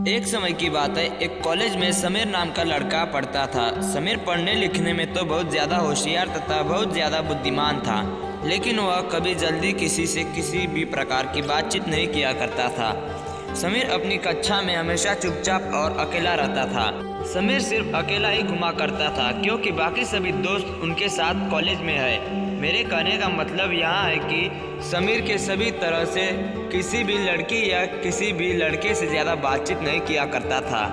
एक समय की बात है, एक कॉलेज में समीर नाम का लड़का पढ़ता था। समीर पढ़ने लिखने में तो बहुत ज़्यादा होशियार तथा बहुत ज़्यादा बुद्धिमान था, लेकिन वह कभी जल्दी किसी से किसी भी प्रकार की बातचीत नहीं किया करता था। समीर अपनी कक्षा में हमेशा चुपचाप और अकेला रहता था। समीर सिर्फ अकेला ही घुमा करता था, क्योंकि बाकी सभी दोस्त उनके साथ कॉलेज में है। मेरे कहने का मतलब यहाँ है कि समीर के सभी तरह से किसी भी लड़की या किसी भी लड़के से ज़्यादा बातचीत नहीं किया करता था,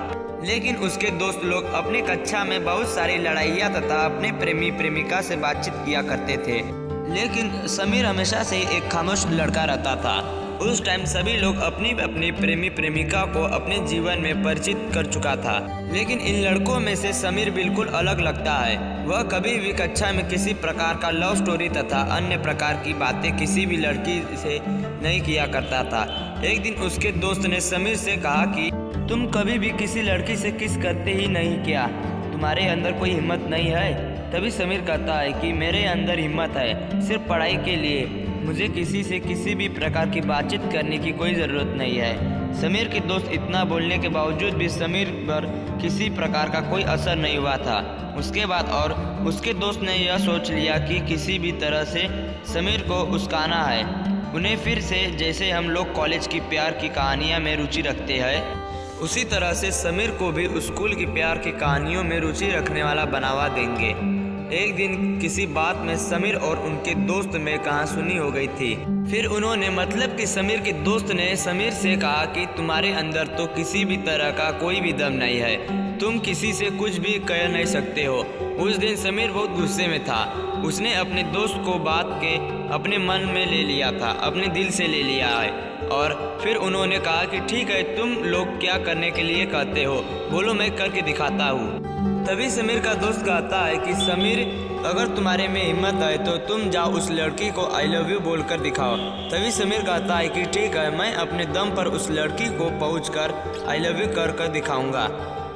लेकिन उसके दोस्त लोग अपनी कक्षा में बहुत सारी लड़ाइयाँ तथा अपने प्रेमी प्रेमिका से बातचीत किया करते थे। लेकिन समीर हमेशा से एक खामोश लड़का रहता था। उस टाइम सभी लोग अपनी अपनी प्रेमी प्रेमिका को अपने जीवन में परिचित कर चुका था, लेकिन इन लड़कों में से समीर बिल्कुल अलग लगता है। वह कभी भी कक्षा में किसी प्रकार का लव स्टोरी तथा अन्य प्रकार की बातें किसी भी लड़की से नहीं किया करता था। एक दिन उसके दोस्त ने समीर से कहा कि तुम कभी भी किसी लड़की से किस करते ही नहीं क्या, तुम्हारे अंदर कोई हिम्मत नहीं है। तभी समीर कहता है कि मेरे अंदर हिम्मत है, सिर्फ पढ़ाई के लिए। मुझे किसी से किसी भी प्रकार की बातचीत करने की कोई ज़रूरत नहीं है। समीर के दोस्त इतना बोलने के बावजूद भी समीर पर किसी प्रकार का कोई असर नहीं हुआ था। उसके बाद और उसके दोस्त ने यह सोच लिया कि किसी भी तरह से समीर को उस्काना है। उन्हें फिर से जैसे हम लोग कॉलेज की प्यार की कहानियाँ में रुचि रखते हैं, उसी तरह से समीर को भी स्कूल की प्यार की कहानियों में रुचि रखने वाला बनावा देंगे। एक दिन किसी बात में समीर और उनके दोस्त में कहासुनी हो गई थी। फिर उन्होंने मतलब कि समीर के दोस्त ने समीर से कहा कि तुम्हारे अंदर तो किसी भी तरह का कोई भी दम नहीं है, तुम किसी से कुछ भी कह नहीं सकते हो। उस दिन समीर बहुत गुस्से में था। उसने अपने दोस्त को बात के अपने मन में ले लिया था, अपने दिल से ले लिया है। और फिर उन्होंने कहा कि ठीक है, तुम लोग क्या करने के लिए कहते हो, बोलो मैं करके दिखाता हूँ। तभी समीर का दोस्त कहता है कि समीर, अगर तुम्हारे में हिम्मत है तो तुम जाओ उस लड़की को आई लव यू बोलकर दिखाओ। तभी समीर कहता है कि ठीक है, मैं अपने दम पर उस लड़की को पहुंचकर आई लव यू कर दिखाऊंगा।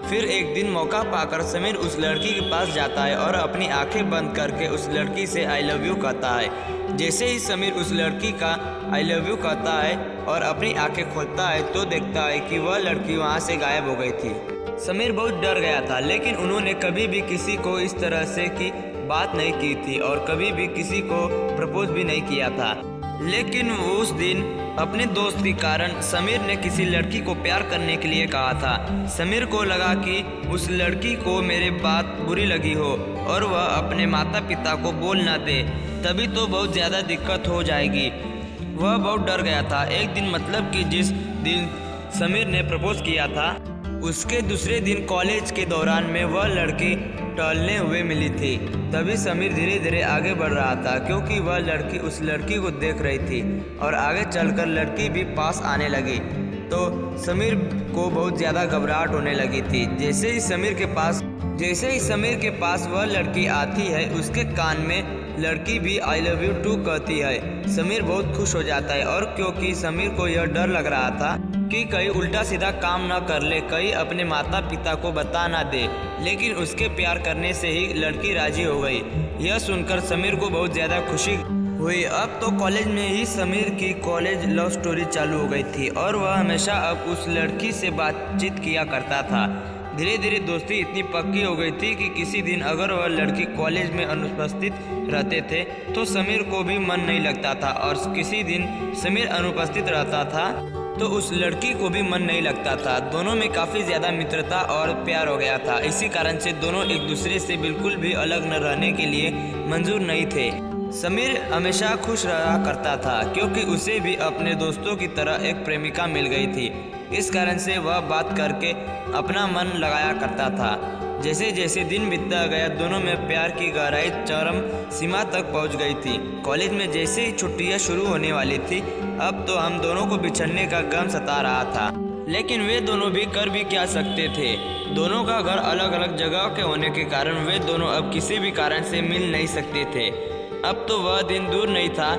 फिर एक दिन मौका पाकर समीर उस लड़की के पास जाता है और अपनी आंखें बंद करके उस लड़की से आई लव यू कहता है। जैसे ही समीर उस लड़की का आई लव यू कहता है और अपनी आंखें खोलता है तो देखता है कि वह लड़की वहाँ से गायब हो गई थी। समीर बहुत डर गया था, लेकिन उन्होंने कभी भी किसी को इस तरह से की बात नहीं की थी और कभी भी किसी को प्रपोज भी नहीं किया था। लेकिन उस दिन अपने दोस्त के कारण समीर ने किसी लड़की को प्यार करने के लिए कहा था। समीर को लगा कि उस लड़की को मेरे बात बुरी लगी हो और वह अपने माता पिता को बोल ना दे, तभी तो बहुत ज़्यादा दिक्कत हो जाएगी। वह बहुत डर गया था। एक दिन मतलब कि जिस दिन समीर ने प्रपोज किया था, उसके दूसरे दिन कॉलेज के दौरान में वह लड़की टहलने हुए मिली थी। तभी समीर धीरे धीरे आगे बढ़ रहा था, क्योंकि वह लड़की उस लड़की को देख रही थी और आगे चलकर लड़की भी पास आने लगी तो समीर को बहुत ज़्यादा घबराहट होने लगी थी। जैसे ही समीर के पास वह लड़की आती है, उसके कान में लड़की भी आई लव यू टू कहती है। समीर बहुत खुश हो जाता है, और क्योंकि समीर को यह डर लग रहा था कि कहीं उल्टा सीधा काम न कर ले, कहीं अपने माता पिता को बता ना दे, लेकिन उसके प्यार करने से ही लड़की राजी हो गई। यह सुनकर समीर को बहुत ज़्यादा खुशी हुई। अब तो कॉलेज में ही समीर की कॉलेज लव स्टोरी चालू हो गई थी और वह हमेशा अब उस लड़की से बातचीत किया करता था। धीरे धीरे दोस्ती इतनी पक्की हो गई थी कि किसी दिन अगर वह लड़की कॉलेज में अनुपस्थित रहते थे तो समीर को भी मन नहीं लगता था, और किसी दिन समीर अनुपस्थित रहता था तो उस लड़की को भी मन नहीं लगता था। दोनों में काफ़ी ज़्यादा मित्रता और प्यार हो गया था। इसी कारण से दोनों एक दूसरे से बिल्कुल भी अलग न रहने के लिए मंजूर नहीं थे। समीर हमेशा खुश रहा करता था, क्योंकि उसे भी अपने दोस्तों की तरह एक प्रेमिका मिल गई थी। इस कारण से वह बात करके अपना मन लगाया करता था। जैसे जैसे दिन बीतता गया, दोनों में प्यार की गहराई चरम सीमा तक पहुंच गई थी। कॉलेज में जैसे ही छुट्टियां शुरू होने वाली थी, अब तो हम दोनों को बिछड़ने का गम सता रहा था, लेकिन वे दोनों भी कर भी क्या सकते थे। दोनों का घर अलग अलग जगह के होने के कारण वे दोनों अब किसी भी कारण से मिल नहीं सकते थे। अब तो वह दिन दूर नहीं था।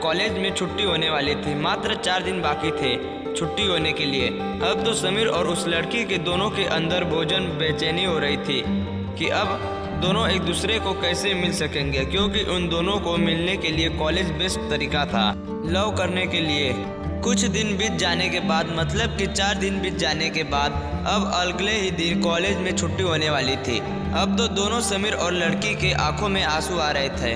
कॉलेज में छुट्टी होने वाली थी, मात्र 4 दिन बाकी थे छुट्टी होने के लिए। अब तो समीर और उस लड़की के दोनों के अंदर भोजन बेचैनी हो रही थी कि अब दोनों एक दूसरे को कैसे मिल सकेंगे, क्योंकि उन दोनों को मिलने के लिए कॉलेज बेस्ट तरीका था लव करने के लिए। कुछ दिन बीत जाने के बाद, मतलब कि 4 दिन बीत जाने के बाद, अब अगले ही दिन कॉलेज में छुट्टी होने वाली थी। अब तो दोनों समीर और लड़की के आंखों में आंसू आ रहे थे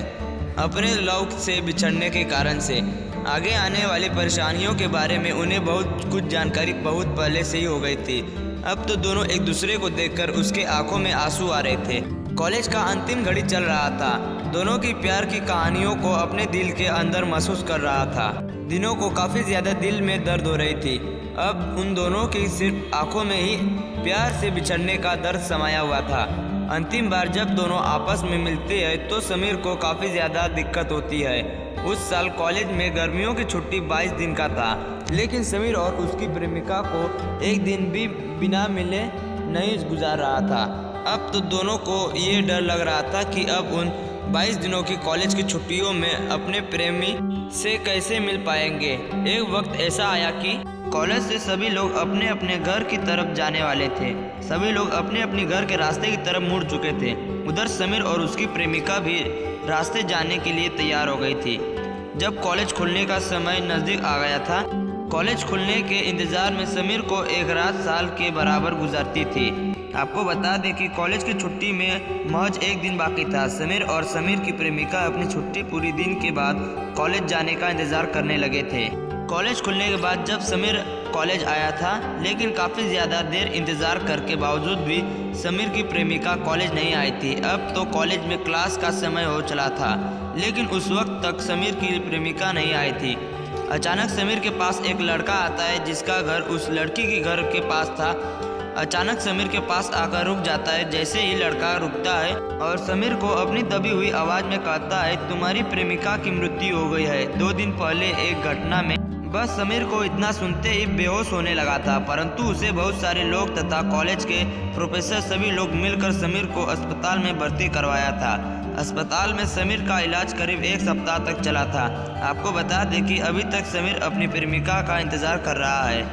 अपने लव से बिछड़ने के कारण से। आगे आने वाली परेशानियों के बारे में उन्हें बहुत कुछ जानकारी बहुत पहले से ही हो गई थी। अब तो दोनों एक दूसरे को देखकर उसके आंखों में आंसू आ रहे थे। कॉलेज का अंतिम घड़ी चल रहा था। दोनों की प्यार की कहानियों को अपने दिल के अंदर महसूस कर रहा था। दिनों को काफ़ी ज़्यादा दिल में दर्द हो रही थी। अब उन दोनों की सिर्फ आंखों में ही प्यार से बिछड़ने का दर्द समाया हुआ था। अंतिम बार जब दोनों आपस में मिलते हैं तो समीर को काफ़ी ज़्यादा दिक्कत होती है। उस साल कॉलेज में गर्मियों की छुट्टी 22 दिन का था, लेकिन समीर और उसकी प्रेमिका को एक दिन भी बिना मिले नहीं गुजार रहा था। अब तो दोनों को ये डर लग रहा था कि अब उन 22 दिनों की कॉलेज की छुट्टियों में अपने प्रेमी से कैसे मिल पाएंगे। एक वक्त ऐसा आया कि कॉलेज से सभी लोग अपने अपने घर की तरफ जाने वाले थे। सभी लोग अपने अपने घर के रास्ते की तरफ मुड़ चुके थे। उधर समीर और उसकी प्रेमिका भी रास्ते जाने के लिए तैयार हो गई थी। जब कॉलेज खुलने का समय नज़दीक आ गया था, कॉलेज खुलने के इंतज़ार में समीर को एक रात साल के बराबर गुजरती थी। आपको बता दें कि कॉलेज की छुट्टी में महज एक दिन बाकी था। समीर और समीर की प्रेमिका अपनी छुट्टी पूरी दिन के बाद कॉलेज जाने का इंतज़ार करने लगे थे। कॉलेज खुलने के बाद जब समीर कॉलेज आया था, लेकिन काफ़ी ज़्यादा देर इंतज़ार करके बावजूद भी समीर की प्रेमिका कॉलेज नहीं आई थी। अब तो कॉलेज में क्लास का समय हो चला था, लेकिन उस वक्त तक समीर की प्रेमिका नहीं आई थी। अचानक समीर के पास एक लड़का आता है जिसका घर उस लड़की के घर के पास था। अचानक समीर के पास आकर रुक जाता है। जैसे ही लड़का रुकता है और समीर को अपनी दबी हुई आवाज़ में कहता है, तुम्हारी प्रेमिका की मृत्यु हो गई है 2 दिन पहले एक घटना में। बस समीर को इतना सुनते ही बेहोश होने लगा था, परंतु उसे बहुत सारे लोग तथा कॉलेज के प्रोफेसर सभी लोग मिलकर समीर को अस्पताल में भर्ती करवाया था। अस्पताल में समीर का इलाज करीब 1 सप्ताह तक चला था। आपको बता दें कि अभी तक समीर अपनी प्रेमिका का इंतज़ार कर रहा है।